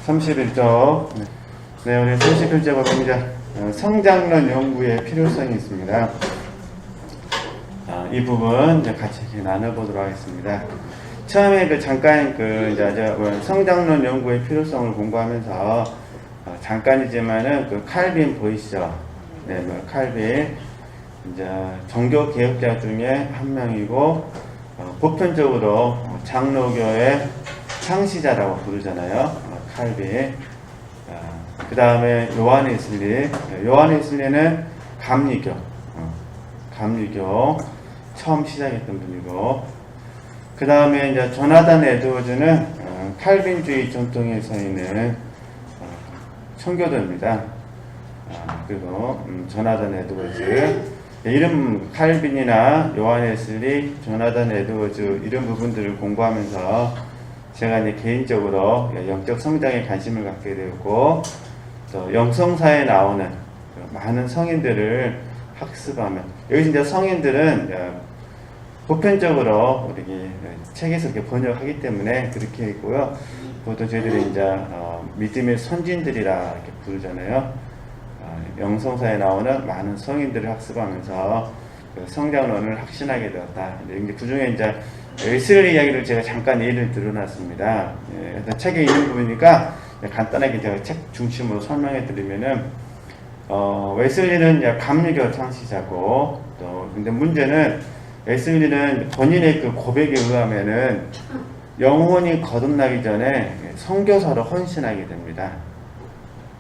31쪽. 네, 우리 31쪽 보입니다. 성장론 연구의 필요성이 있습니다. 이 부분 이제 같이 나눠보도록 하겠습니다. 처음에 잠깐 이제 성장론 연구의 필요성을 공부하면서 잠깐이지만은 칼빈 보이시죠? 네, 칼빈 이제 종교 개혁자 중에 한 명이고 보편적으로 장로교의 창시자라고 부르잖아요. 칼빈. 그 다음에 요한 웨슬리는 감리교 처음 시작했던 분이고, 그 다음에 이제 조나단 에드워즈는 칼빈주의 전통에 서 있는 청교도입니다. 그리고 조나단 에드워즈 이런 칼빈이나 요한 웨슬리, 조나단 에드워즈 이런 부분들을 공부하면서 제가 이제 개인적으로 영적 성장에 관심을 갖게 되었고, 또 영성사에 나오는 많은 성인들을 학습하면, 여기서 이제 성인들은 보편적으로 우리 책에서 이렇게 번역하기 때문에 그렇게 있고요. 보통 저희들이 이제 믿음의 선진들이라 이렇게 부르잖아요. 영성사에 나오는 많은 성인들을 학습하면서 성장론을 확신하게 되었다. 이제 그 중에 이제 웨슬리 이야기를 제가 잠깐 예를 들어놨습니다. 책에 있는 부분이니까 간단하게 제가 책 중심으로 설명해 드리면은, 웨슬리는 감리교 창시자고, 또 근데 문제는 웨슬리는 본인의 그 고백에 의하면은 영혼이 거듭나기 전에 선교사로 헌신하게 됩니다.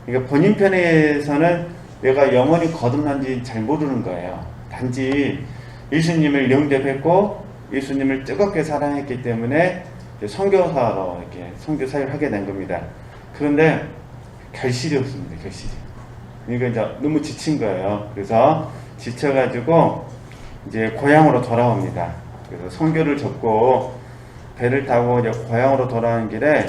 그러니까 본인 편에서는 내가 영혼이 거듭난지 잘 모르는 거예요. 단지 예수님을 영접했고 예수님을 뜨겁게 사랑했기 때문에 선교사로 이렇게 선교 사역을 하게 된 겁니다. 그런데 결실이 없습니다. 결실이. 그러니까 이제 너무 지친 거예요. 그래서 지쳐가지고 이제 고향으로 돌아옵니다. 그래서 선교를 접고 배를 타고 이제 고향으로 돌아오는 길에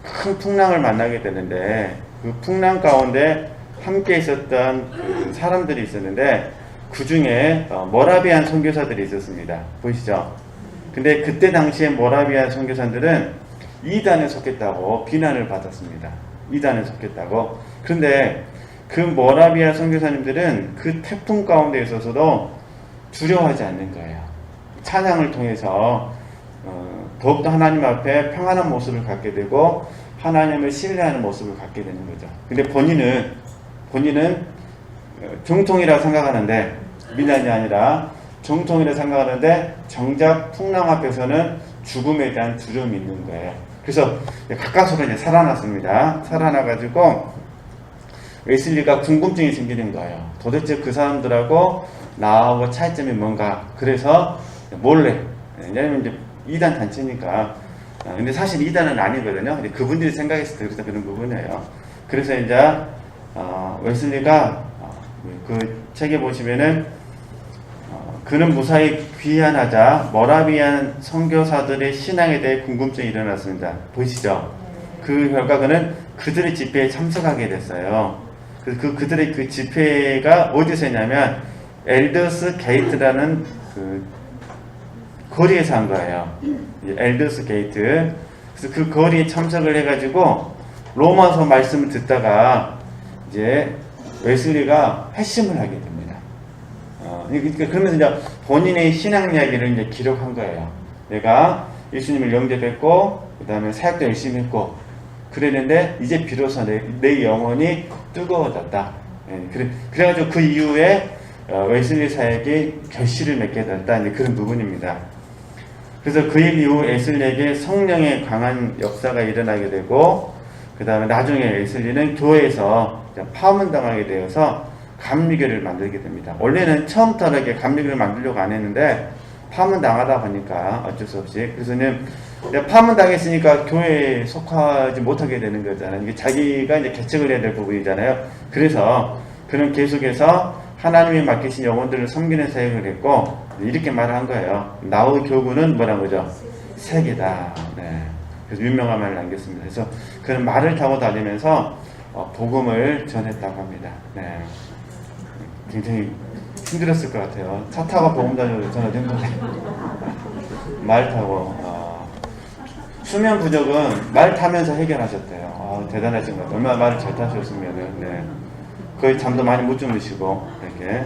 큰 풍랑을 만나게 되는데, 그 풍랑 가운데 함께 있었던 그 사람들이 있었는데 그 중에 모라비안 선교사들이 있었습니다. 보이시죠? 근데 그때 당시에 모라비안 선교사들은 이단에 속했다고 비난을 받았습니다. 이단에 속했다고. 그런데 그 모라비아 선교사님들은 그 태풍 가운데 있어서도 두려워하지 않는 거예요. 찬양을 통해서 더욱더 하나님 앞에 평안한 모습을 갖게 되고 하나님을 신뢰하는 모습을 갖게 되는 거죠. 근데 본인은 정통이라 생각하는데, 미난이 아니라 정통이라 생각하는데 정작 풍랑 앞에서는 죽음에 대한 두려움이 있는 거예요. 그래서 가까스로 이제 살아났습니다. 살아나가지고 웨슬리가 궁금증이 생기는 거예요. 도대체 그 사람들하고 나하고 차이점이 뭔가. 그래서 몰래, 왜냐면 이제 이단 단체니까. 근데 사실 이단은 아니거든요. 근데 그분들이 생각했을 때 그래서 그런 부분이에요. 그래서 이제 웨슬리가 그 책에 보시면은 그는 무사히 귀환하자 모라비안 선교사들의 신앙에 대해 궁금증이 일어났습니다. 보이시죠? 그 결과 그는 그들의 집회에 참석하게 됐어요. 그들의 그 집회가 어디서 했냐면 엘더스 게이트라는 그 거리에서 한 거예요. 엘더스 게이트. 그래서 그 거리에 참석을 해가지고 로마서 말씀을 듣다가 이제 웨슬리가 회심을 하게 됩니다. 그러니까 그러면서 이제 본인의 신앙 이야기를 이제 기록한 거예요. 내가 예수님을 영접했고, 그 다음에 사역도 열심히 했고, 그랬는데 이제 비로소 내 영혼이 뜨거워졌다. 그래가지고 그 이후에 웨슬리 사역이 결실을 맺게 됐다. 이제 그런 부분입니다. 그래서 그 이후 웨슬리에게 성령의 강한 역사가 일어나게 되고, 그 다음에 나중에 웨슬리는 교회에서 파문당하게 되어서 감리교를 만들게 됩니다. 원래는 처음부터 이렇게 감리교를 만들려고 안 했는데 파문당하다 보니까 어쩔 수 없이. 그래서 파문당했으니까 교회에 속하지 못하게 되는 거잖아요. 이게 자기가 이제 개척을 해야 될 부분이잖아요. 그래서 그는 계속해서 하나님이 맡기신 영혼들을 섬기는 사역을 했고, 이렇게 말을 한 거예요. 나의 교구는 뭐라는 거죠? 세계다. 네. 그래서 유명한 말을 남겼습니다. 그래서 그는 말을 타고 다니면서 복음을 전했다고 합니다. 네. 굉장히 힘들었을 것 같아요. 차 타고 복음 다녀도 저는 힘든데 말 타고 수면 부족은 말 타면서 해결하셨대요. 대단하신 것 같아요. 얼마나 말을 잘 타셨으면은, 네. 거의 잠도 많이 못 주무시고, 이렇게.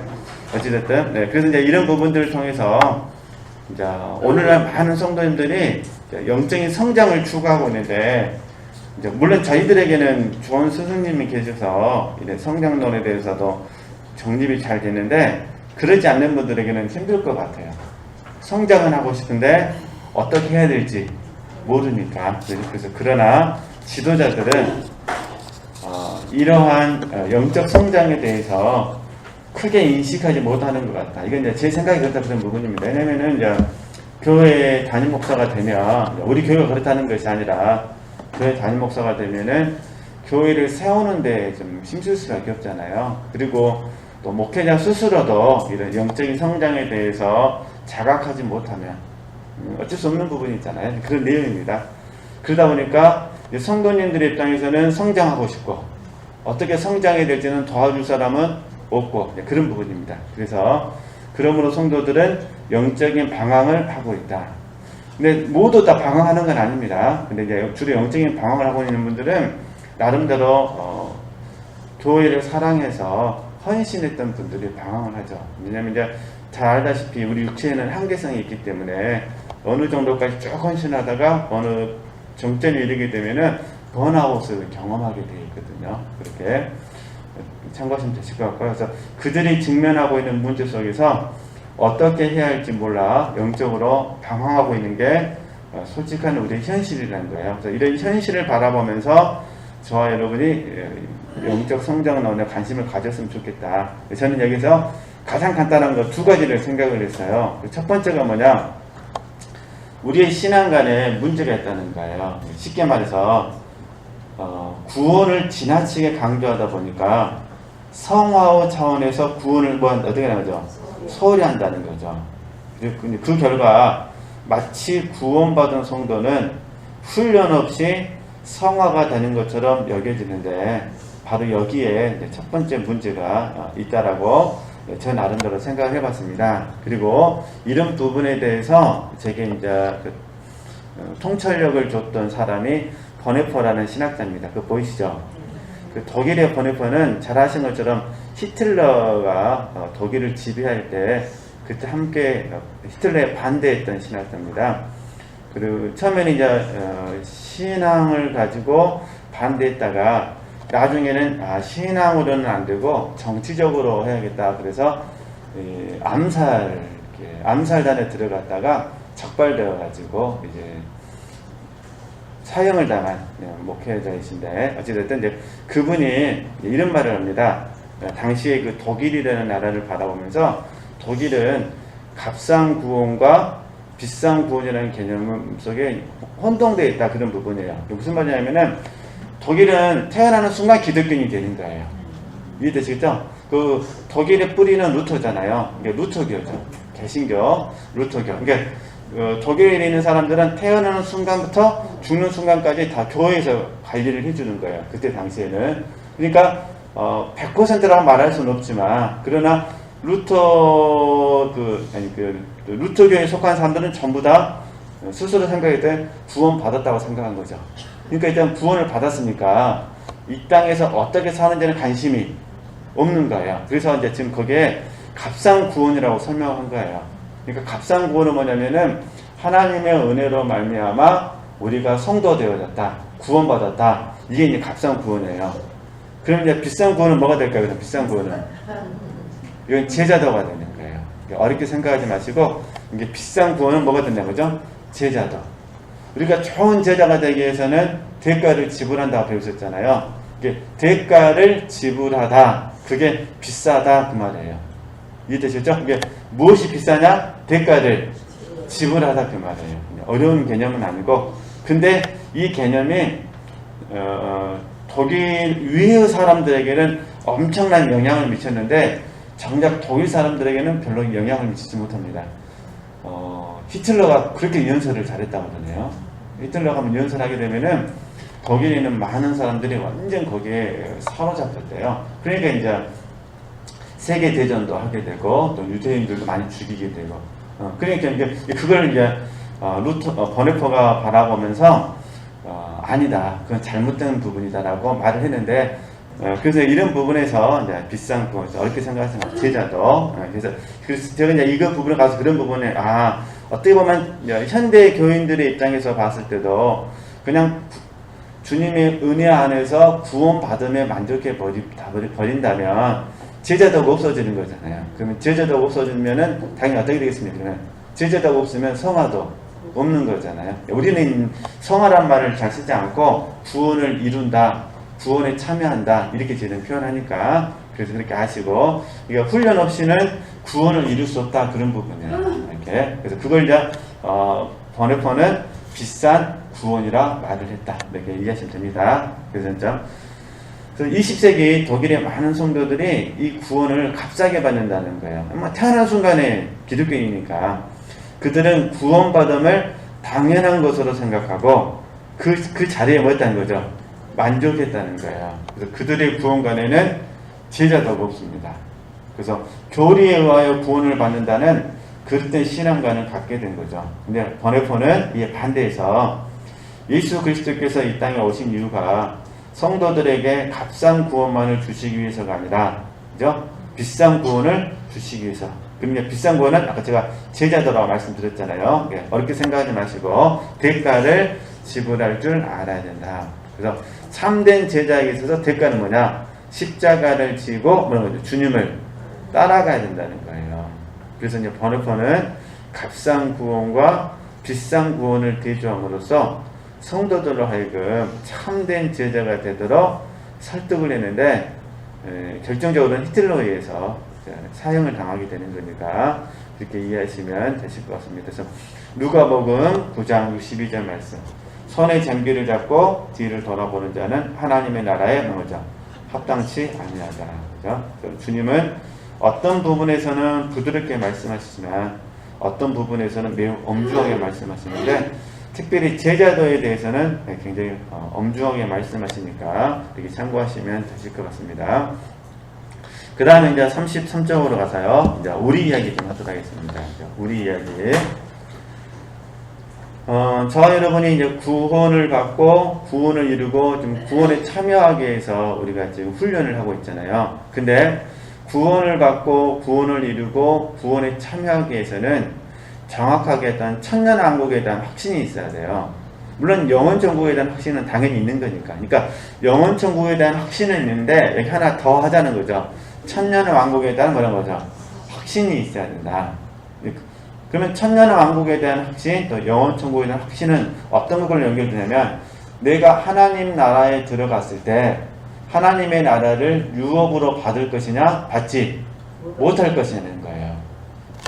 어찌됐든, 네. 그래서 이제 이런 부분들을 통해서, 이제 오늘날 많은 성도님들이 영적인 성장을 추구하고 있는데, 이제 물론 저희들에게는 좋은 스승님이 계셔서, 이제 성장론에 대해서도 정립이 잘 되는데, 그러지 않는 분들에게는 힘들 것 같아요. 성장은 하고 싶은데, 어떻게 해야 될지 모르니까. 그래서 그러나, 지도자들은 이러한 영적 성장에 대해서 크게 인식하지 못하는 것 같다. 이건 이제 제 생각이 그렇다 그런 부분입니다. 왜냐면은 이제 교회 담임 목사가 되면 우리 교회가 그렇다는 것이 아니라 교회 담임 목사가 되면은 교회를 세우는데 좀 힘쓸 수밖에 없잖아요. 그리고 또 목회자 스스로도 이런 영적인 성장에 대해서 자각하지 못하면 어쩔 수 없는 부분이 있잖아요. 그런 내용입니다. 그러다 보니까 성도님들의 입장에서는 성장하고 싶고 어떻게 성장해야 될지는 도와줄 사람은 없고 그런 부분입니다. 그래서 그러므로 성도들은 영적인 방황을 하고 있다. 근데 모두 다 방황하는 건 아닙니다. 근데 이제 주로 영적인 방황을 하고 있는 분들은 나름대로 교회를 사랑해서 헌신했던 분들이 방황을 하죠. 왜냐하면 이제 잘 알다시피 우리 육체에는 한계성이 있기 때문에 어느 정도까지 쭉 헌신하다가 어느 정점에 이르게 되면은 번아웃을 경험하게 되어 있거든요. 그렇게 참고하시면 되실 것 같고요. 그래서 그들이 직면하고 있는 문제 속에서 어떻게 해야 할지 몰라 영적으로 방황하고 있는 게 솔직한 우리의 현실이라는 거예요. 그래서 이런 현실을 바라보면서 저와 여러분이 영적 성장론에 관심을 가졌으면 좋겠다. 저는 여기서 가장 간단한 거 두 가지를 생각을 했어요. 첫 번째가 뭐냐? 우리의 신앙관에 문제가 있다는 거예요. 쉽게 말해서 구원을 지나치게 강조하다 보니까 성화호 차원에서 구원을 어떻게 하는 거죠? 소홀히 한다는 거죠. 그 결과 마치 구원받은 성도는 훈련 없이 성화가 되는 것처럼 여겨지는데 바로 여기에 첫 번째 문제가 있다라고 저 나름대로 생각을 해봤습니다. 그리고 이런 부분에 대해서 제게 이제 통찰력을 줬던 사람이 버네퍼라는 신학자입니다. 그거 보이시죠? 그 독일의 버네퍼는 잘 아신 것처럼 히틀러가 독일을 지배할 때 그때 함께 히틀러에 반대했던 신학자입니다. 그리고 처음에는 이제 신앙을 가지고 반대했다가 나중에는 신앙으로는 안 되고 정치적으로 해야겠다. 그래서 암살단에 들어갔다가 적발되어 가지고 이제 사형을 당한 목회자이신데 어찌됐든 이제 그분이 이런 말을 합니다. 당시에 그 독일이라는 나라를 바라보면서 독일은 값싼 구원과 비싼 구원이라는 개념 속에 혼동되어 있다 그런 부분이에요. 무슨 말이냐면은 독일은 태어나는 순간 기독교인이 되는 거예요. 이해되시겠죠? 그 독일의 뿌리는 루터잖아요. 이게 루터교죠. 개신교, 루터교. 그러니까 독일에 있는 사람들은 태어나는 순간부터 죽는 순간까지 다 교회에서 관리를 해주는 거예요. 그때 당시에는. 그러니까 100%라고 말할 수는 없지만 그러나 루터교에 속한 사람들은 전부 다 스스로 생각할 때 구원 받았다고 생각한 거죠. 그러니까 일단 구원을 받았으니까 이 땅에서 어떻게 사는지는 관심이 없는 거예요. 그래서 이제 지금 거기에 값싼 구원이라고 설명한 거예요. 그러니까 값싼 구원은 뭐냐면은 하나님의 은혜로 말미암아 우리가 성도 되어졌다, 구원받았다. 이게 이제 값싼 구원이에요. 그럼 이제 비싼 구원은 뭐가 될까요? 그럼 비싼 구원은 이건 제자도가 되는 거예요. 어렵게 생각하지 마시고 이게 비싼 구원은 뭐가 된다는 거죠? 제자도. 우리가 좋은 제자가 되기 위해서는 대가를 지불한다고 배우셨잖아요. 이게 대가를 지불하다. 그게 비싸다 그 말이에요. 이해되셨죠? 이게 무엇이 비싸냐? 대가를 지불하다 그 말이에요. 어려운 개념은 아니고 근데 이 개념이 독일 위의 사람들에게는 엄청난 영향을 미쳤는데 정작 독일 사람들에게는 별로 영향을 미치지 못합니다. 히틀러가 그렇게 연설을 잘했다고 그러네요. 히틀러가 연설하게 되면은 독일에 있는 많은 사람들이 완전 거기에 사로잡혔대요. 그러니까 이제 세계 대전도 하게 되고 또 유대인들도 많이 죽이게 되고 그러니까 이제 그걸 이제 버네퍼가 바라보면서 아니다. 그건 잘못된 부분이다라고 말을 했는데, 그래서 이런 부분에서 이제 비싼 구원, 어렵게 생각하시면 제자도. 그래서 제가 이제 이거 부분에 가서 그런 부분에, 어떻게 보면 현대 교인들의 입장에서 봤을 때도 그냥 주님의 은혜 안에서 구원 받음에 만족해 버린다면 제자도가 없어지는 거잖아요. 그러면 제자도가 없어지면은 당연히 어떻게 되겠습니까? 그러면 제자도가 없으면 성화도 없는 거잖아요. 우리는 성화란 말을 잘 쓰지 않고 구원을 이룬다, 구원에 참여한다 이렇게 저는 표현하니까 그래서 그렇게 아시고, 그러니까 훈련 없이는 구원을 이룰 수 없다 그런 부분이에요. 이렇게 그래서 그걸 이제 번외편은 비싼 구원이라 말을 했다 이렇게 이해하시면 됩니다. 그래서 20세기 독일의 많은 성도들이 이 구원을 값싸게 받는다는 거예요. 태어난 순간에 기독교인이니까 그들은 구원받음을 당연한 것으로 생각하고 그 자리에 뭐 했다는 거죠? 만족했다는 거예요. 그래서 그들의 구원관에는 제자도가 없습니다. 그래서 교리에 의하여 구원을 받는다는 그릇된 신앙관을 갖게 된 거죠. 근데 번외편은 이에 반대해서 예수 그리스도께서 이 땅에 오신 이유가 성도들에게 값싼 구원만을 주시기 위해서가 아니라, 그죠? 비싼 구원을 주시기 위해서. 그러면 비싼 구원은 아까 제가 제자도라고 말씀드렸잖아요. 어렵게 생각하지 마시고 대가를 지불할 줄 알아야 된다. 그래서 참된 제자에게 있어서 대가는 뭐냐? 십자가를 지고 주님을 따라가야 된다는 거예요. 그래서 이제 번외편은 값싼 구원과 비싼 구원을 대조함으로써 성도들로 하여금 참된 제자가 되도록 설득을 했는데, 결정적으로는 히틀러에 의해서 사형을 당하게 되는 거니까 이렇게 이해하시면 되실 것 같습니다. 그래서 누가복음 9장 62절 말씀, 손에 장기를 잡고 뒤를 돌아보는 자는 하나님의 나라에 뭐죠? 합당치 아니하다. 그죠? 주님은 어떤 부분에서는 부드럽게 말씀하시지만 어떤 부분에서는 매우 엄중하게 말씀하시는데, 특별히 제자도에 대해서는 굉장히 엄중하게 말씀하시니까 이렇게 참고하시면 되실 것 같습니다. 그 다음에 이제 33쪽으로 가서요, 이제 우리 이야기 좀 하도록 하겠습니다. 우리 이야기. 저와 여러분이 이제 구원을 받고 구원을 이루고 좀 구원에 참여하기 위해서 우리가 지금 훈련을 하고 있잖아요. 근데 구원을 받고 구원을 이루고 구원에 참여하기 위해서는 정확하게 어떤 천년왕국에 대한 확신이 있어야 돼요. 물론 영원천국에 대한 확신은 당연히 있는 거니까. 그러니까 영원천국에 대한 확신은 있는데 여기 하나 더 하자는 거죠. 천년왕국에 대한 뭐라는 거죠? 확신이 있어야 된다. 그러면 천년왕국에 대한 확신, 또 영원천국에 대한 확신은 어떤 걸로 연결되냐면, 내가 하나님 나라에 들어갔을 때 하나님의 나라를 유업으로 받을 것이냐 받지 못할 것이냐는 거예요.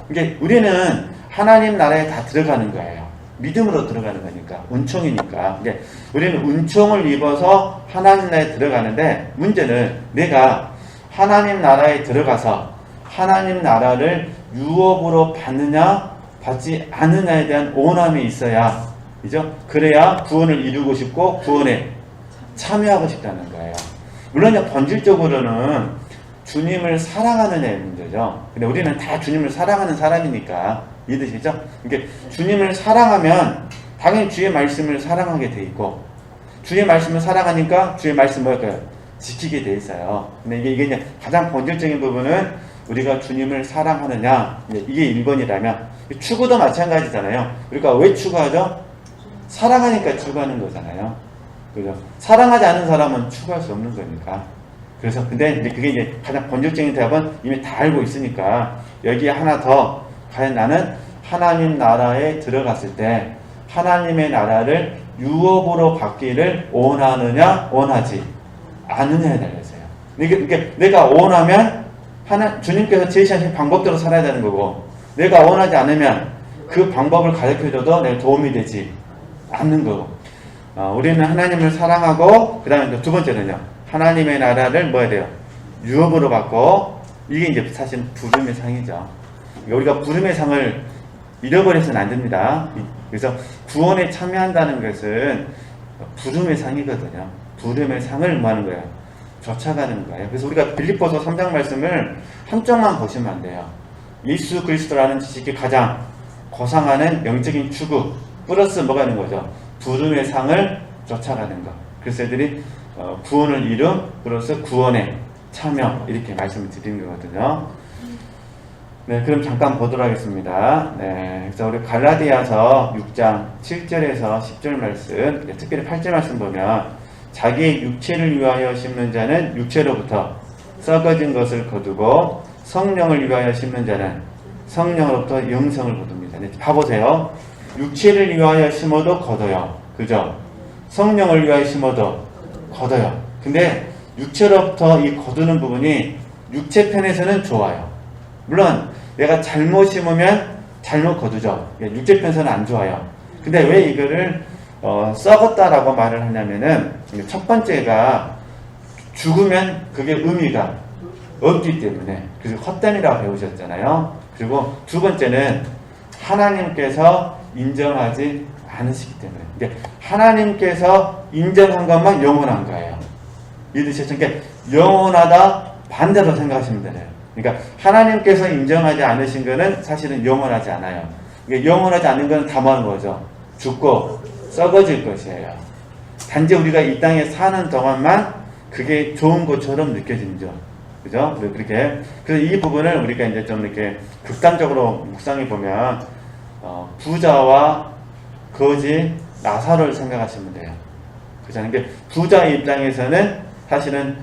이게 우리는 하나님 나라에 다 들어가는 거예요. 믿음으로 들어가는 거니까, 은총이니까. 이제 우리는 은총을 입어서 하나님 나라에 들어가는데, 문제는 내가 하나님 나라에 들어가서 하나님 나라를 유업으로 받느냐 받지 않느냐에 대한 오남이 있어야, 그죠? 그래야 구원을 이루고 싶고 구원에 참여하고 싶다는 거예요. 물론 본질적으로는 주님을 사랑하느냐의 문제죠. 근데 우리는 다 주님을 사랑하는 사람이니까 믿으시죠? 이게 주님을 사랑하면 당연히 주의 말씀을 사랑하게 돼 있고, 주의 말씀을 사랑하니까 주의 말씀 뭐랄까요? 지키게 돼 있어요. 근데 이게 이제 가장 본질적인 부분은 우리가 주님을 사랑하느냐, 이게 1번이라면 추구도 마찬가지잖아요. 그러니까 왜 추구하죠? 사랑하니까 추구하는 거잖아요. 그죠? 사랑하지 않은 사람은 추구할 수 없는 거니까. 그래서 근데 그게 이제 가장 본질적인 대답은 이미 다 알고 있으니까, 여기에 하나 더, 과연 나는 하나님 나라에 들어갔을 때 하나님의 나라를 유업으로 받기를 원하느냐 원하지 않느냐에 달려있어요. 이게 내가 원하면 주님께서 제시하신 방법대로 살아야 되는 거고, 내가 원하지 않으면 그 방법을 가르쳐줘도 내가 도움이 되지 않는 거고. 우리는 하나님을 사랑하고, 그 다음에 두 번째는요, 하나님의 나라를 뭐 해야 돼요? 유업으로 받고. 이게 이제 사실 부름의 상이죠. 우리가 부름의 상을 잃어버려서는 안 됩니다. 그래서 구원에 참여한다는 것은 부름의 상이거든요. 부름의 상을 뭐 하는 거예요? 쫓아가는 거예요. 그래서 우리가 빌립보서 3장 말씀을 한쪽만 보시면 안 돼요. 예수 그리스도라는 지식이 가장 고상하는 영적인 추구 플러스 뭐가 있는 거죠? 부름의 상을 쫓아가는 것. 그래서 애들이 구원을 이룸으로써 구원에 참여 이렇게 말씀을 드리는 거거든요. 네, 그럼 잠깐 보도록 하겠습니다. 네, 그래서 우리 갈라디아서 6장 7절에서 10절 말씀, 특별히 8절 말씀 보면 자기의 육체를 위하여 심는 자는 육체로부터 썩어진 것을 거두고 성령을 위하여 심는 자는 성령으로부터 영생을 거둡니다. 네, 봐보세요. 육체를 위하여 심어도 거둬요. 그죠? 성령을 위하여 심어도 거둬요. 근데 육체로부터 이 거두는 부분이 육체 편에서는 좋아요. 물론 내가 잘못 심으면 잘못 거두죠. 육체 편에서는 안 좋아요. 근데 왜 이거를 썩었다라고 말을 하냐면은 첫 번째가 죽으면 그게 의미가 없기 때문에 그래서 헛됨이라고 배우셨잖아요. 그리고 두 번째는 하나님께서 인정하지 않으시기 때문에 하나님께서 인정한 것만 영원한 거예요. 이해되셨죠? 그러니까 영원하다 반대로 생각하시면 돼요. 그러니까 하나님께서 인정하지 않으신 것은 사실은 영원하지 않아요. 그러니까 영원하지 않은 것은 다 뭐하는 거죠? 죽고 썩어질 것이에요. 단지 우리가 이 땅에 사는 동안만 그게 좋은 것처럼 느껴지죠. 그죠? 그렇게. 그래서 이 부분을 우리가 이제 좀 이렇게 극단적으로 묵상해 보면, 부자와 거지 나사로를 생각하시면 돼요. 그죠? 그러니까 부자의 입장에서는 사실은,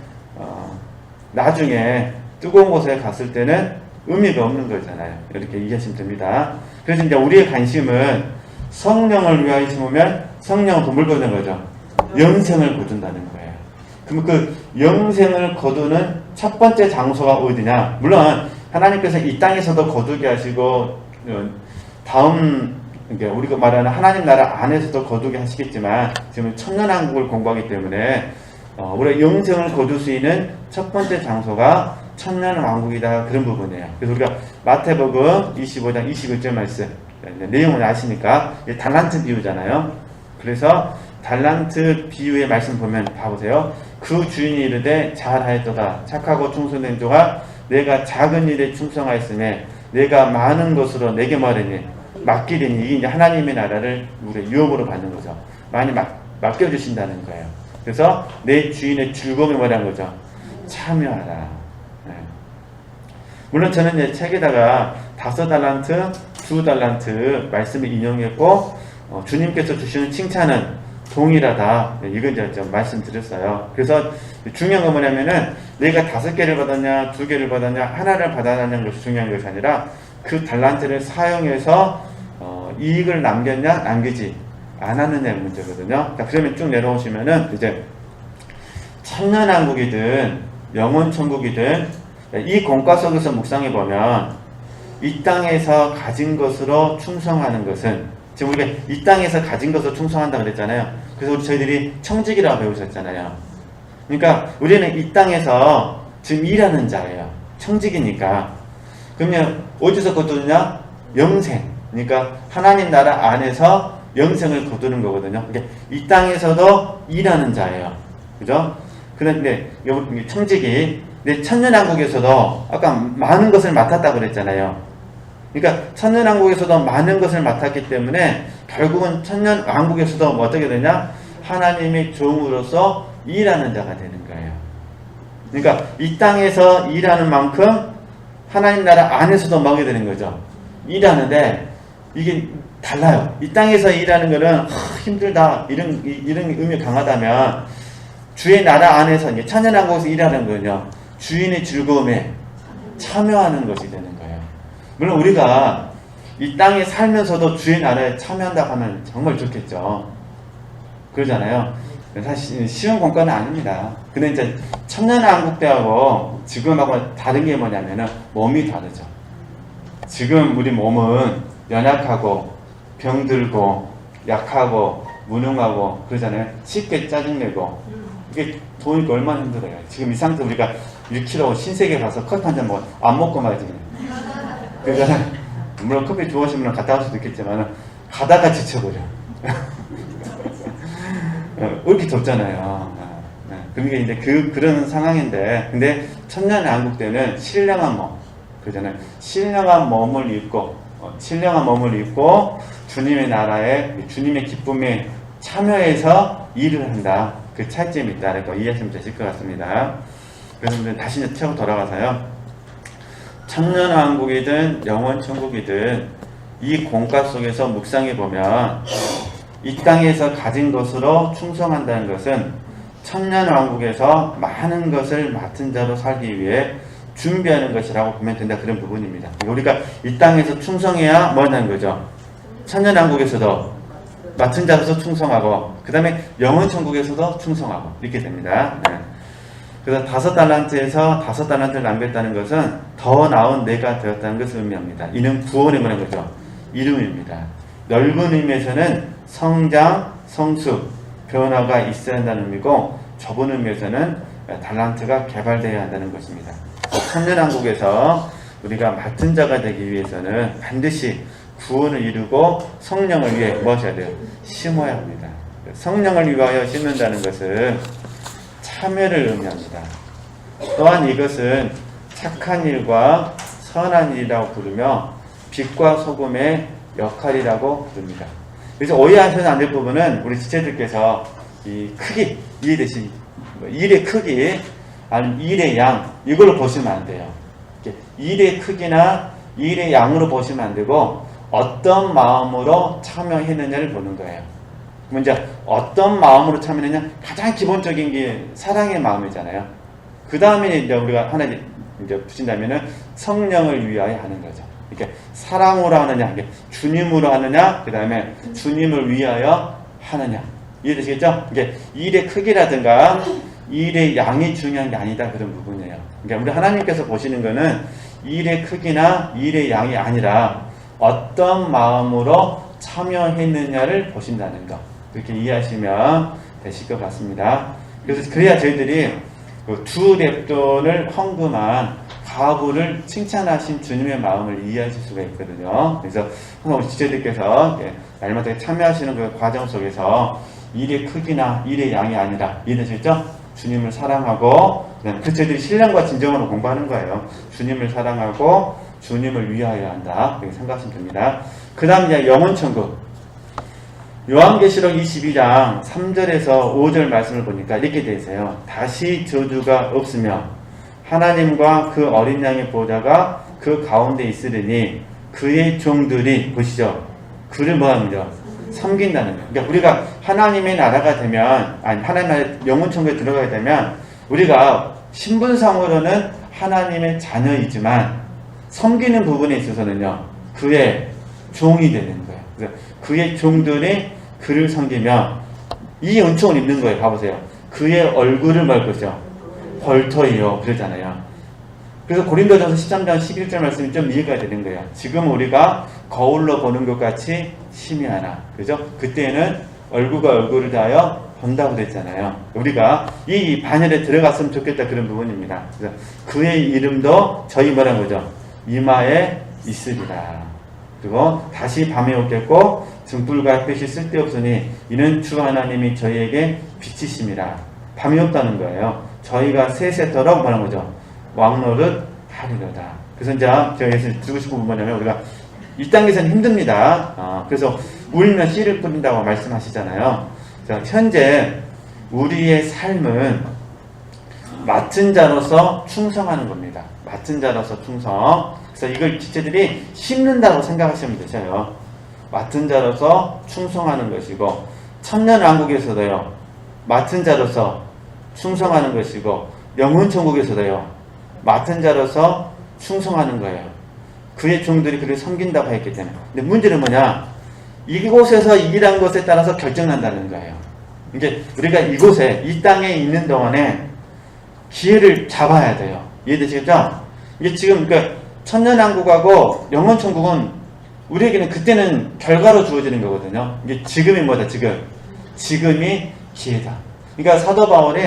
나중에 뜨거운 곳에 갔을 때는 의미가 없는 거잖아요. 이렇게 이해하시면 됩니다. 그래서 이제 우리의 관심은 성령을 위하여 심으면 성령을 뭘 거두는 거죠? 영생을 거둔다는 거예요. 그럼 그 영생을 거두는 첫 번째 장소가 어디냐? 물론 하나님께서 이 땅에서도 거두게 하시고 다음 그러니까 우리가 말하는 하나님 나라 안에서도 거두게 하시겠지만 지금 천년왕국을 공부하기 때문에 우리가 영생을 거둘 수 있는 첫 번째 장소가 천년왕국이다 그런 부분이에요. 그래서 우리가 마태복음 25장 21절 말씀 내용을 아시니까 달란트 비유잖아요. 그래서 달란트 비유의 말씀 보면 봐보세요. 그 주인이 이르되 잘하였도다 착하고 충성된 종아 내가 작은 일에 충성하였으며 내가 많은 것으로 내게 말하니 맡기리니 이게 이제 하나님의 나라를 우리 유업으로 받는 거죠. 많이 맡겨주신다는 거예요. 그래서 내 주인의 즐거움이 뭐라는 거죠? 참여하라. 네. 물론 저는 이제 책에다가 5달란트, 2달란트 말씀을 인용했고 주님께서 주시는 칭찬은 동일하다. 네, 이건 이제 좀 말씀드렸어요. 그래서 중요한 건 뭐냐면은 내가 5개를 받았냐, 2개를 받았냐, 하나를 받았냐는 것이 중요한 것이 아니라 그 달란트를 사용해서 이익을 남겼냐, 남기지 않았느냐의 문제거든요. 자, 그러면 쭉 내려오시면은 이제 천년왕국이든 영원천국이든 이 공과 속에서 묵상해 보면 이 땅에서 가진 것으로 충성하는 것은 지금 우리가 이 땅에서 가진 것으로 충성한다 그랬잖아요. 그래서 저희들이 청직이라고 배우셨잖아요. 그러니까 우리는 이 땅에서 지금 일하는 자예요. 청직이니까. 그러면 어디서 거두느냐? 영생. 그러니까 하나님 나라 안에서 영생을 거두는 거거든요. 그러니까 이 땅에서도 일하는 자예요. 그죠? 그런데 여기 청직이 내 천년왕국에서도 아까 많은 것을 맡았다고 그랬잖아요. 그러니까 천년왕국에서도 많은 것을 맡았기 때문에 결국은 천년왕국에서도 뭐 어떻게 되냐? 하나님의 종으로서 일하는 자가 되는 거예요. 그러니까 이 땅에서 일하는 만큼 하나님 나라 안에서도 먹게 되는 거죠. 일하는데 이게 달라요. 이 땅에서 일하는 거는 힘들다 이런 의미 강하다면 주의 나라 안에서 이제 천년왕국에서 일하는 거는요. 주인의 즐거움에 참여하는 것이 되는 거예요. 물론 우리가 이 땅에 살면서도 주의 나라에 참여한다고 하면 정말 좋겠죠. 그러잖아요. 사실 쉬운 공과는 아닙니다. 근데 이제 천년왕국 때하고 지금하고 다른 게 뭐냐면은 몸이 다르죠. 지금 우리 몸은 연약하고 병들고 약하고 무능하고 그러잖아요. 쉽게 짜증내고 이게 도우니까 얼마나 힘들어요. 지금 이 상태 우리가 6kg 신세계 가서 커피 한 잔 안 먹고 말지. 그러잖아요. 물론 커피 좋아하시면 갔다 갈 수도 있겠지만 가다가 지쳐버려. 왜 이렇게 덥잖아요. 그러니까 이제 그런 상황인데, 근데 천년왕국 때는 신령한 몸, 그러잖아요. 신령한 몸을 입고, 신령한 몸을 입고 주님의 나라에 주님의 기쁨에 참여해서 일을 한다. 그 차이점이 있다는 거 이해하시면 되실 것 같습니다. 그래서 다시 이제 처음 돌아가서요. 천년왕국이든 영원천국이든 이 공과 속에서 묵상해 보면 이 땅에서 가진 것으로 충성한다는 것은 천년왕국에서 많은 것을 맡은 자로 살기 위해 준비하는 것이라고 보면 된다. 그런 부분입니다. 우리가 이 땅에서 충성해야 뭐 하는 거죠? 천년왕국에서도 맡은 자로서 충성하고 그 다음에 영원천국에서도 충성하고 이렇게 됩니다. 네. 그래서 5달란트에서 5달란트를 남겼다는 것은 더 나은 내가 되었다는 것을 의미합니다. 이는 구원에 관한 거죠. 이름입니다. 넓은 의미에서는 성장, 성숙, 변화가 있어야 한다는 의미고 좁은 의미에서는 달란트가 개발되어야 한다는 것입니다. 천년왕국에서 우리가 맡은 자가 되기 위해서는 반드시 구원을 이루고 성령을 위해 무엇해야 돼요? 심어야 합니다. 성령을 위하여 심는다는 것은 참여를 의미합니다. 또한 이것은 착한 일과 선한 일이라고 부르며 빛과 소금의 역할이라고 부릅니다. 그래서 오해하셔서 안 될 부분은 우리 지체들께서 이 크기, 이해되시, 일의 크기, 아니면 일의 양, 이걸로 보시면 안 돼요. 일의 크기나 일의 양으로 보시면 안 되고 어떤 마음으로 참여했느냐를 보는 거예요. 먼저 어떤 마음으로 참여했느냐, 가장 기본적인 게 사랑의 마음이잖아요. 그 다음에 이제 우리가 하나 이제 붙인다면은 성령을 위하여 하는 거죠. 이렇게 사랑으로 하느냐, 주님으로 하느냐, 그 다음에 주님을 위하여 하느냐. 이해되시겠죠? 이게 일의 크기라든가 일의 양이 중요한 게 아니다, 그런 부분이에요. 그러니까 우리 하나님께서 보시는 거는 일의 크기나 일의 양이 아니라 어떤 마음으로 참여했느냐를 보신다는 거. 그렇게 이해하시면 되실 것 같습니다. 그래서 그래야 저희들이 두 렙돈을 헌금한 가부를 칭찬하신 주님의 마음을 이해하실 수가 있거든요. 그래서 항상 우리 지체들께서 날마다 참여하시는 그 과정 속에서 일의 크기나 일의 양이 아니라, 이해되시죠? 주님을 사랑하고, 그 저희들이 신령과 진정으로 공부하는 거예요. 주님을 사랑하고 주님을 위하여 한다. 그렇게 생각하시면 됩니다. 그 다음 이제 영혼천국. 요한계시록 22장 3절에서 5절 말씀을 보니까 이렇게 되어 있어요. 다시 저주가 없으며 하나님과 그 어린 양의 보좌가 그 가운데 있으리니 그의 종들이, 보시죠, 그를 뭐합니다? 섬긴다는 거예요. 그러니까 우리가 하나님의 나라가 되면, 아니 하나님의 나라 영혼천국에 들어가게 되면 우리가 신분상으로는 하나님의 자녀이지만 섬기는 부분에 있어서는요, 그의 종이 되는 거예요. 그래서 그의 종들이 그를 섬기며 이 은총을 입는 거예요. 봐보세요. 그의 얼굴을 말 것이죠. 벌터이요. 그러잖아요. 그래서 고린도전서 13장 11절 말씀이 좀 이해가 되는 거예요. 지금 우리가 거울로 보는 것 같이 희미하나. 그죠? 그때는 얼굴과 얼굴을 다하여 본다고 그랬잖아요. 우리가 이 반열에 들어갔으면 좋겠다, 그런 부분입니다. 그래서 그의 이름도 저희 뭐라는 거죠? 이마에 있으리라. 그리고 다시 밤에 오겠고 등불과 햇빛이 쓸데없으니 이는 주 하나님이 저희에게 빛이심이라. 밤이 없다는 거예요. 저희가 세세토록 뭐라는 거죠? 왕노릇 하리로다. 그래서 이제 제가 예수 드리고 싶은 부분 뭐냐면, 우리가 이 단계에서는 힘듭니다. 그래서 울면 씨를 뿌린다고 말씀하시잖아요. 자, 현재 우리의 삶은 맡은 자로서 충성하는 겁니다. 맡은 자로서 충성. 그래서 이걸 지체들이 심는다고 생각하시면 되셔요. 맡은 자로서 충성하는 것이고, 천년왕국에서도요, 맡은 자로서 충성하는 것이고, 영혼천국에서도요, 맡은 자로서 충성하는 거예요. 그의 종들이 그를 섬긴다고 했기 때문에. 근데 문제는 뭐냐? 이곳에서 일한 것에 따라서 결정난다는 거예요. 이제 우리가 이곳에, 이 땅에 있는 동안에 기회를 잡아야 돼요. 이해되시겠죠? 이게 지금 그러니까 천년왕국하고 영원천국은 우리에게는 그때는 결과로 주어지는 거거든요. 이게 지금이 뭐다? 지금이 기회다. 그러니까 사도 바울이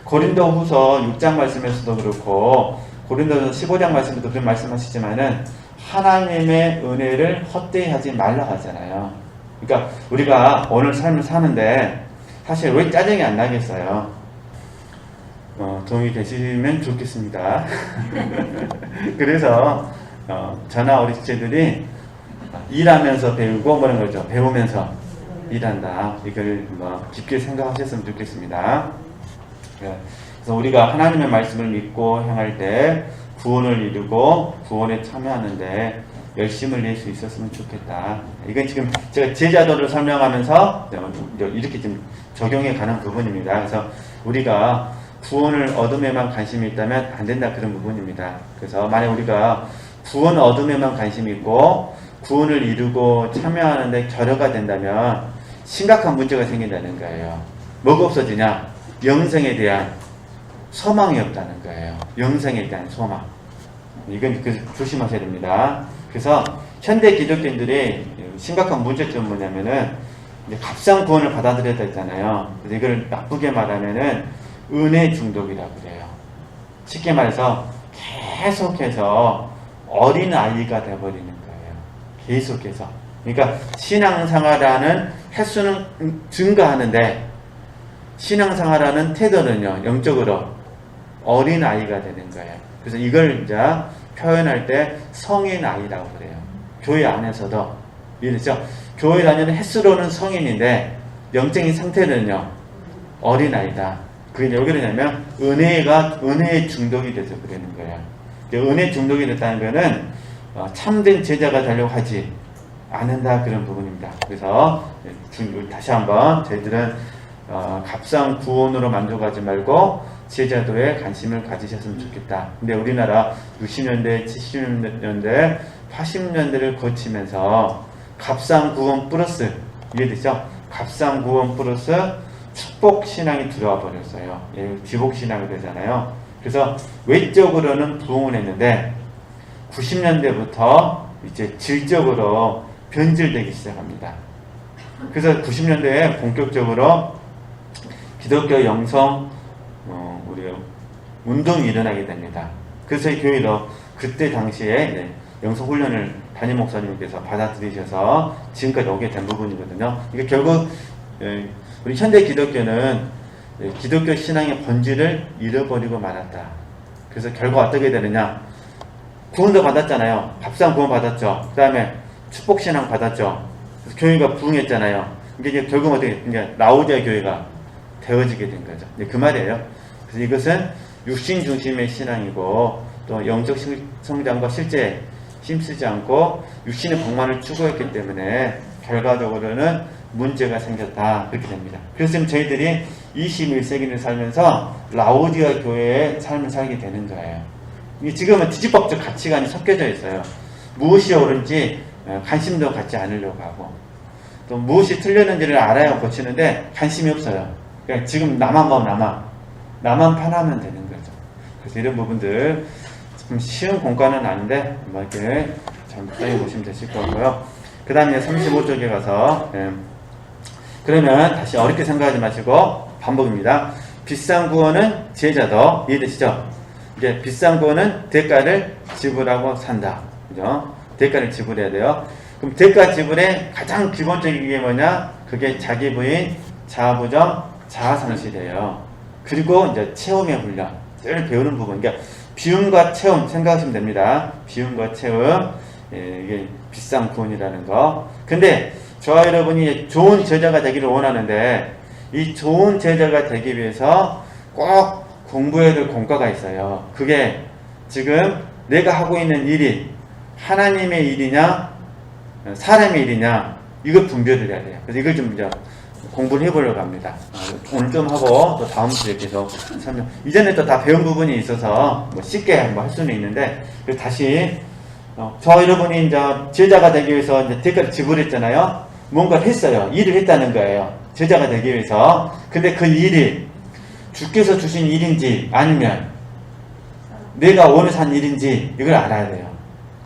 고린도 후서 6장 말씀에서도 그렇고 고린도전서 15장 말씀에도 그런 말씀하시지만은 하나님의 은혜를 헛되이 하지 말라 하잖아요. 그러니까 우리가 오늘 삶을 사는데 사실 왜 짜증이 안 나겠어요? 도움이 되시면 좋겠습니다. 그래서 저나 우리 지체들이 일하면서 배우고 뭐라는 거죠? 배우면서 일한다. 이걸 뭐 깊게 생각하셨으면 좋겠습니다. 그래서 우리가 하나님의 말씀을 믿고 행할 때 구원을 이루고 구원에 참여하는데 열심을 낼 수 있었으면 좋겠다. 이건 지금 제가 제자도를 설명하면서 이렇게 좀 적용해 가는 부분입니다. 그래서 우리가 구원을 얻음에만 관심이 있다면 안 된다, 그런 부분입니다. 그래서 만약 우리가 구원 얻음에만 관심이 있고 구원을 이루고 참여하는데 결여가 된다면 심각한 문제가 생긴다는 거예요. 뭐가 없어지냐? 영생에 대한 소망이 없다는 거예요. 영생에 대한 소망. 이건 조심하셔야 됩니다. 그래서 현대 기독교인들이 심각한 문제점은 뭐냐면은 이제 값싼 구원을 받아들여야 되잖아요. 그래서 이걸 나쁘게 말하면은 은혜 중독이라고 그래요. 쉽게 말해서 계속해서 어린 아이가 되어버리는 거예요. 계속해서. 그러니까 신앙생활하는 횟수는 증가하는데 신앙생활하는 태도는요, 영적으로 어린 아이가 되는 거예요. 그래서 이걸 이제 표현할 때 성인 아이라고 그래요. 교회 안에서도 이해되죠? 교회 다니는 횟수로는 성인인데 영적인 상태는요, 어린 아이다. 그게 왜 그러냐면 은혜의 중독이 돼서 그러는 거예요. 은혜 중독이 됐다는 거는 참된 제자가 되려고 하지 않는다, 그런 부분입니다. 그래서 다시 한번 저희들은 값싼 구원으로 만족하지 말고 제자도에 관심을 가지셨으면 좋겠다. 근데 우리나라 60년대, 70년대, 80년대를 거치면서 값싼 구원 플러스, 이해되죠? 값싼 구원 플러스 축복 신앙이 들어와 버렸어요. 지복 신앙이 되잖아요. 그래서 외적으로는 부흥을 했는데 90년대부터 이제 질적으로 변질되기 시작합니다. 그래서 90년대에 본격적으로 기독교 영성 우리 운동이 일어나게 됩니다. 그래서 이 교회도 그때 당시에 영성 훈련을 담임 목사님께서 받아들이셔서 지금까지 오게 된 부분이거든요. 이게 결국 우리 현대 기독교는 기독교 신앙의 본질을 잃어버리고 말았다. 그래서 결과 어떻게 되느냐? 구원도 받았잖아요. 값싼 구원 받았죠. 그 다음에 축복 신앙 받았죠. 그래서 교회가 부흥했잖아요. 이게 결국 어떻게 이제 라오디아 교회가 되어지게 된 거죠. 그 말이에요. 그래서 이것은 육신 중심의 신앙이고 또 영적 성장과 실제 힘쓰지 않고 육신의 복만을 추구했기 때문에 결과적으로는 문제가 생겼다, 그렇게 됩니다. 그래서 지금 저희들이 21세기를 살면서 라오디아 교회의 삶을 살게 되는 거예요. 지금은 뒤집법적 가치관이 섞여져 있어요. 무엇이 옳은지 관심도 갖지 않으려고 하고 또 무엇이 틀렸는지를 알아야 고치는데 관심이 없어요. 그러니까 지금 나만 편하면 되는 거죠. 그래서 이런 부분들 좀 쉬운 공과는 아닌데 뭐 이렇게 잘 보시면 되실 거고요. 그 다음에 35쪽에 가서 그러면 다시 어렵게 생각하지 마시고 반복입니다. 비싼 구원은 제자도, 이해되시죠? 이게 비싼 구원은 대가를 지불하고 산다. 그죠? 대가를 지불해야 돼요. 그럼 대가 지불의 가장 기본적인 게 뭐냐? 그게 자기 부인, 자아부정, 자아상실이에요. 그리고 이제 체험의 훈련을 배우는 부분. 그러니까 비움과 체험 생각하시면 됩니다. 비움과 체험. 이게 비싼 구원이라는 거. 근데 저와 여러분이 좋은 제자가 되기를 원하는데 이 좋은 제자가 되기 위해서 꼭 공부해야 될 공과가 있어요. 그게 지금 내가 하고 있는 일이 하나님의 일이냐 사람의 일이냐 이걸 분별을 해야 돼요. 그래서 이걸 좀 이제 공부를 해보려고 합니다. 오늘 좀 하고 또 다음 주에 계속 설명. 이전에 또 다 배운 부분이 있어서 뭐 쉽게 뭐 할 수는 있는데 다시 저 여러분이 이제 제자가 되기 위해서 이제 대가를 지불했잖아요. 뭔가를 했어요. 일을 했다는 거예요. 제자가 되기 위해서. 근데 그 일이 주께서 주신 일인지 아니면 내가 원해서 한 일인지 이걸 알아야 돼요.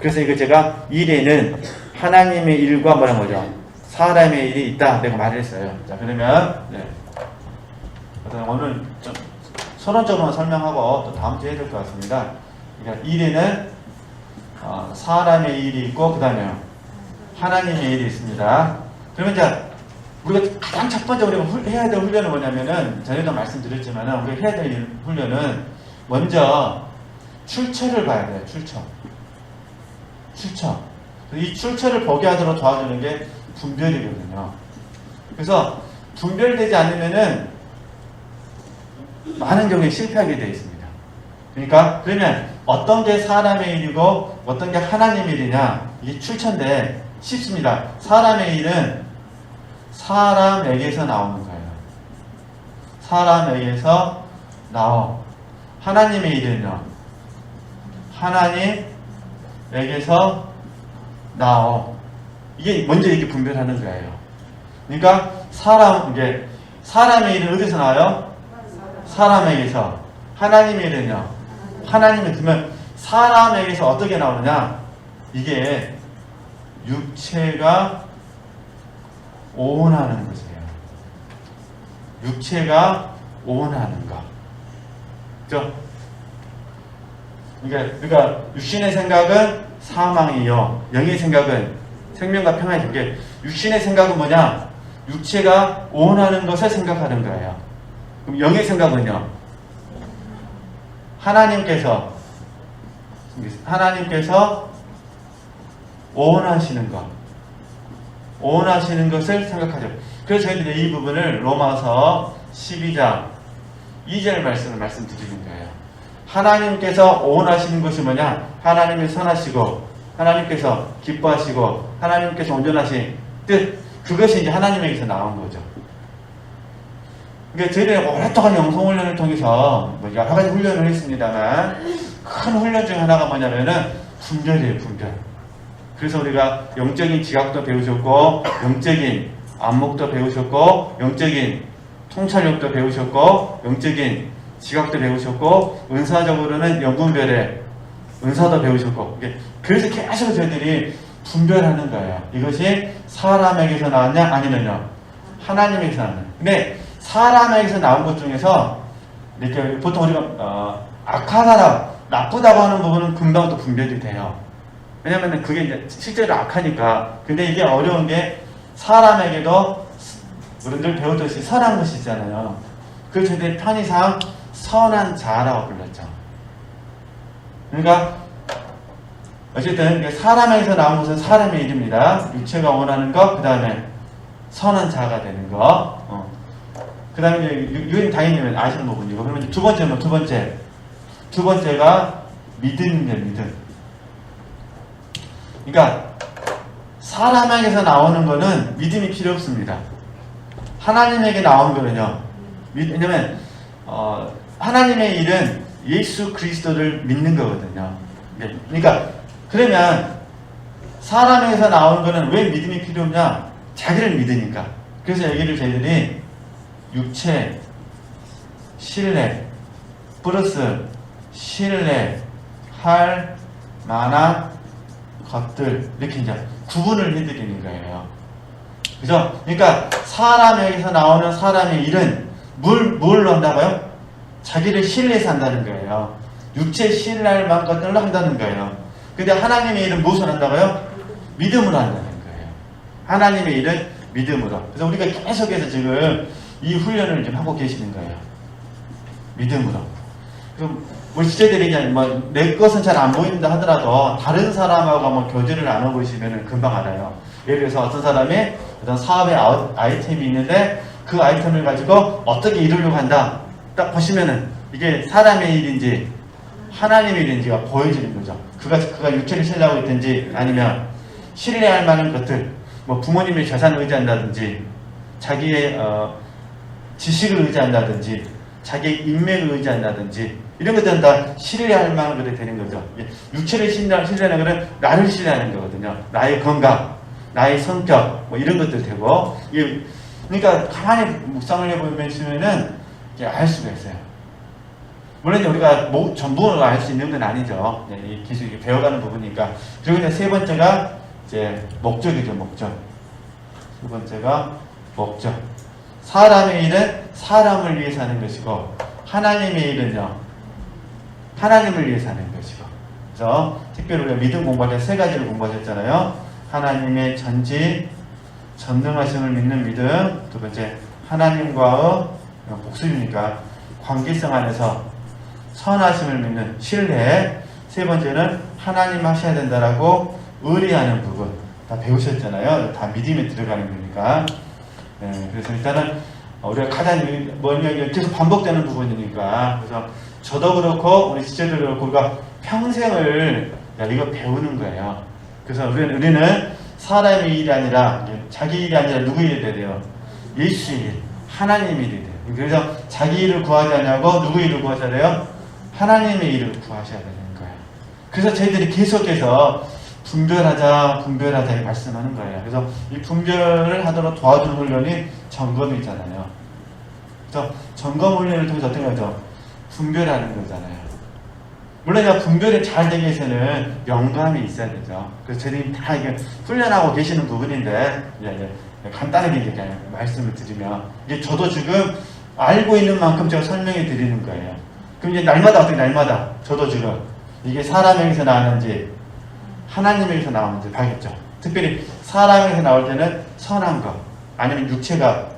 그래서 이거 제가 일에는 하나님의 일과 뭐라는 거죠? 사람의 일이 있다. 내가 말을 했어요. 자, 그러면 오늘 좀 서론적으로 설명하고 또 다음 주에 해야 될 것 같습니다. 그러니까 일에는 사람의 일이 있고 그 다음에 하나님의 일이 있습니다. 그러면 이제 우리가 가장 첫 번째 우리가 해야 될 훈련은 뭐냐면은 전에도 말씀드렸지만 우리가 해야 될 훈련은 먼저 출처를 봐야 돼요. 출처. 이 출처를 보게 하도록 도와주는 게 분별이거든요. 그래서 분별되지 않으면은 많은 경우에 실패하게 되어 있습니다. 그러니까 그러면 어떤 게 사람의 일이고 어떤 게 하나님의 일이냐, 이게 출처인데 쉽습니다. 사람의 일은 사람에게서 나오는 거예요. 사람에게서 나오. 하나님의 일은요, 하나님에게서 나오. 이게 먼저 이렇게 분별하는 거예요. 그러니까 이게 사람의 일은 어디서 나와요? 사람에게서. 하나님의 일은요, 하나님의 두면 사람에게서 어떻게 나오느냐? 이게 육체가 오온하는 것이에요. 육체가 오온하는 것. 그죠? 그러니까 육신의 생각은 사망이요, 영의 생각은 생명과 평안이. 게 육신의 생각은 뭐냐? 육체가 오온하는 것을 생각하는 거예요. 그럼 영의 생각은요? 하나님께서 오온하시는 것, 오온하시는 것을 생각하죠. 그래서 저희들이 이 부분을 로마서 12장 2절 말씀을 말씀드리는 거예요. 하나님께서 오온하시는 것이 뭐냐? 하나님이 선하시고 하나님께서 기뻐하시고 하나님께서 온전하신 뜻, 그것이 이제 하나님에게서 나온 거죠. 그러니까 저희들이 오랫동안 영성훈련을 통해서 여러 가지 훈련을 했습니다만 큰 훈련 중 하나가 뭐냐면은 분별이에요. 분별. 그래서 우리가 영적인 지각도 배우셨고 영적인 안목도 배우셨고 영적인 통찰력도 배우셨고 영적인 지각도 배우셨고 은사적으로는 영분별의 은사도 배우셨고, 그래서 계속 저희들이 분별하는 거예요. 이것이 사람에게서 나왔냐 아니면요 하나님에게서 나왔냐. 근데 사람에게서 나온 것 중에서 이렇게 보통 우리가 악하다, 나쁘다고 하는 부분은 금방 또 분별이 돼요. 왜냐면 그게 이제 실제로 악하니까. 근데 이게 어려운 게 사람에게도 우리들 배우듯이 선한 것이 있잖아요. 그걸 저희들이 편의상 선한 자라고 불렀죠. 그러니까 어쨌든 사람에게서 나온 것은 사람의 일입니다. 육체가 원하는 것, 그 다음에 선한 자가 되는 것. 그 다음에 유인 다인이면 아시는 부분이고, 그러면 두 번째는 두 번째가 믿음이에요. 믿음. 그러니까 사람에게서 나오는 거는 믿음이 필요 없습니다. 하나님에게 나온 거는요. 왜냐면 하나님의 일은 예수 그리스도를 믿는 거거든요. 그러니까 그러면 사람에게서 나온 거는 왜 믿음이 필요 없냐? 자기를 믿으니까. 그래서 여기를 저희들이 육체, 신뢰, 플러스 신뢰할 만한 것들, 이렇게 이제 구분을 해드리는 거예요. 그죠? 그러니까 사람에게서 나오는 사람의 일은 뭘 한다고요? 자기를 신뢰해서 한다는 거예요. 육체 신뢰할 만한 것들을 한다는 거예요. 근데 하나님의 일은 무엇을 한다고요? 믿음으로 한다는 거예요. 하나님의 일은 믿음으로. 그래서 우리가 계속해서 지금 이 훈련을 좀 하고 계시는 거예요. 믿음으로. 그럼 우리 지체들이 그냥 내 것은 잘 안 보인다 하더라도 다른 사람하고 교제를 나눠보시면 금방 알아요. 예를 들어서 어떤 사람이 어떤 사업의 아이템이 있는데 그 아이템을 가지고 어떻게 이루려고 한다. 딱 보시면은 이게 사람의 일인지 하나님의 일인지가 보여지는 거죠. 그가 육체를 신뢰하고 있든지 아니면 신뢰할 만한 것들, 부모님의 재산을 의지한다든지 자기의 지식을 의지한다든지 자기의 인맥을 의지한다든지 이런 것들은 다 신뢰할 만한 것들이 되는 거죠. 육체를 신뢰하는 것은 나를 신뢰하는 거거든요. 나의 건강, 나의 성격, 이런 것들 되고. 그러니까 가만히 묵상을 해보면은 알 수가 있어요. 물론 우리가 전부를 알 수 있는 건 아니죠. 이 기술이 배워가는 부분이니까. 그리고 이제 세 번째가 이제 목적이죠. 목적. 세 번째가 목적. 사람의 일은 사람을 위해서 하는 것이고 하나님의 일은요 하나님을 위해서 하는 것이고. 그래서 특별히 우리가 믿음 공부할 때 세 가지를 공부하셨잖아요. 하나님의 전능하심을 믿는 믿음. 두 번째 하나님과의 복수이니까 관계성 안에서 선하심을 믿는 신뢰. 세 번째는 하나님 하셔야 된다라고 의뢰하는 부분 다 배우셨잖아요. 다 믿음에 들어가는 거니까. 그래서 일단은 우리가 가장 계속 반복되는 부분이니까 그래서 저도 그렇고 우리 지체도 그렇고 우리가 평생을 이거 배우는 거예요. 그래서 우리는 사람의 일이 아니라 자기 일이 아니라 누구 일이 돼요? 예수 일, 하나님 일이 돼요. 그래서 자기 일을 구하지 않냐고 누구 일을 구하셔야 돼요? 하나님의 일을 구하셔야 되는 거예요. 그래서 저희들이 계속해서 분별하자 이 말씀하는 거예요. 그래서 이 분별을 하도록 도와주는 훈련이 점검이잖아요. 그래서 점검 훈련을 통해서 어떤 거죠? 분별하는 거잖아요. 물론 분별이 잘 되기 위해서는 영감이 있어야 되죠. 그래서 저희들이 다 이게 훈련하고 계시는 부분인데 간단하게 이제 말씀을 드리면 이게 저도 지금 알고 있는 만큼 제가 설명해 드리는 거예요. 그럼 이제 날마다 어떻게 날마다 저도 지금 이게 사람에게서 나왔는지 하나님에게서 나오는지 봐야겠죠. 특별히 사람에게서 나올 때는 선한 것 아니면 육체가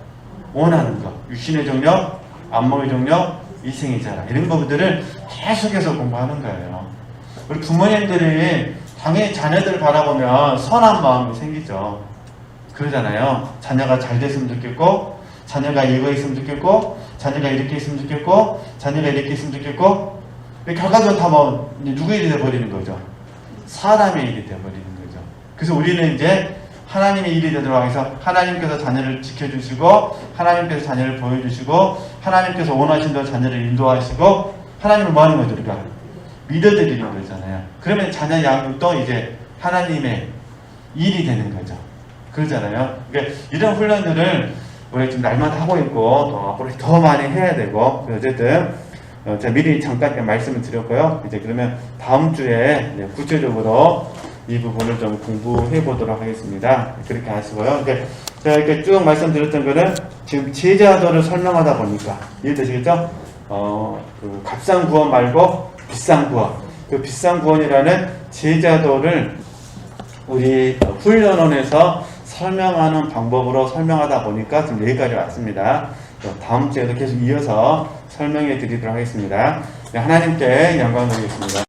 원하는 것, 육신의 정력, 안목의 정력, 이생의 자라 이런 부분들을 계속해서 공부하는 거예요. 우리 부모님들이 당연히 자녀들을 바라보면 선한 마음이 생기죠. 그러잖아요. 자녀가 잘 됐으면 좋겠고 자녀가 이거 있으면 좋겠고 자녀가 이렇게 있으면 좋겠고 자녀가 이렇게 있으면 좋겠고 결과적으로 다 누구 일이 돼버리는 거죠? 사람의 일이 돼버리는 거죠. 그래서 우리는 이제 하나님의 일이 되도록 해서 하나님께서 자녀를 지켜주시고 하나님께서 자녀를 보여주시고 하나님께서 원하신 대로 자녀를 인도하시고 하나님을 뭐 하는 거죠? 우리가 믿어드리는 거잖아요. 그러면 자녀 양육도 이제 하나님의 일이 되는 거죠. 그러잖아요. 그러니까 이런 훈련들을 우리 지금 날마다 하고 있고 또 앞으로 더 많이 해야 되고 어쨌든 제가 미리 잠깐 말씀을 드렸고요. 이제 그러면 다음 주에 구체적으로 이 부분을 좀 공부해 보도록 하겠습니다. 그렇게 하시고요. 제가 이렇게 쭉 말씀드렸던 거는 지금 제자도를 설명하다 보니까 이해되시겠죠? 그 값싼 구원 말고 비싼 구원. 그 비싼 구원이라는 제자도를 우리 훈련원에서 설명하는 방법으로 설명하다 보니까 지금 여기까지 왔습니다. 다음 주에도 계속 이어서 설명해 드리도록 하겠습니다. 하나님께 영광을 드리겠습니다.